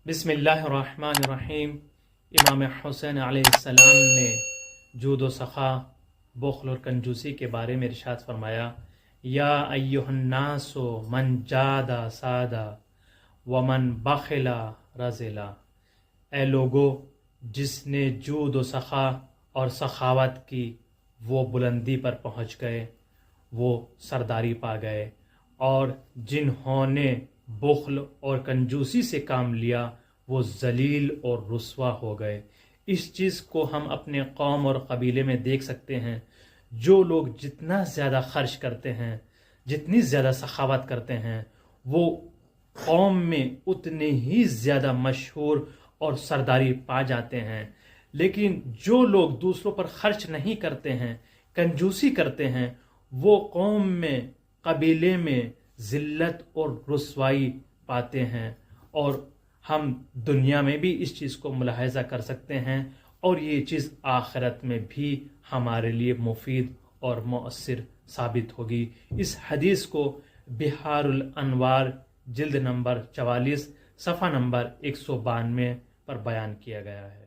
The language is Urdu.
بسم اللہ الرحمن الرحیم۔ امام حسین علیہ السلام نے جود و سخا، بخل اور کنجوسی کے بارے میں ارشاد فرمایا، یا ایھا الناس من جادا سادا ومن بخلا رذلا۔ اے لوگو، جس نے جود و سخا اور سخاوت کی وہ بلندی پر پہنچ گئے، وہ سرداری پا گئے، اور جنہوں نے بخل اور کنجوسی سے کام لیا وہ ذلیل اور رسوا ہو گئے۔ اس چیز کو ہم اپنے قوم اور قبیلے میں دیکھ سکتے ہیں۔ جو لوگ جتنا زیادہ خرچ کرتے ہیں، جتنی زیادہ سخاوت کرتے ہیں، وہ قوم میں اتنے ہی زیادہ مشہور اور سرداری پا جاتے ہیں۔ لیکن جو لوگ دوسروں پر خرچ نہیں کرتے ہیں، کنجوسی کرتے ہیں، وہ قوم میں، قبیلے میں ذلت اور رسوائی پاتے ہیں۔ اور ہم دنیا میں بھی اس چیز کو ملاحظہ کر سکتے ہیں، اور یہ چیز آخرت میں بھی ہمارے لیے مفید اور مؤثر ثابت ہوگی۔ اس حدیث کو بحار الانوار جلد نمبر 44 صفحہ نمبر 192 پر بیان کیا گیا ہے۔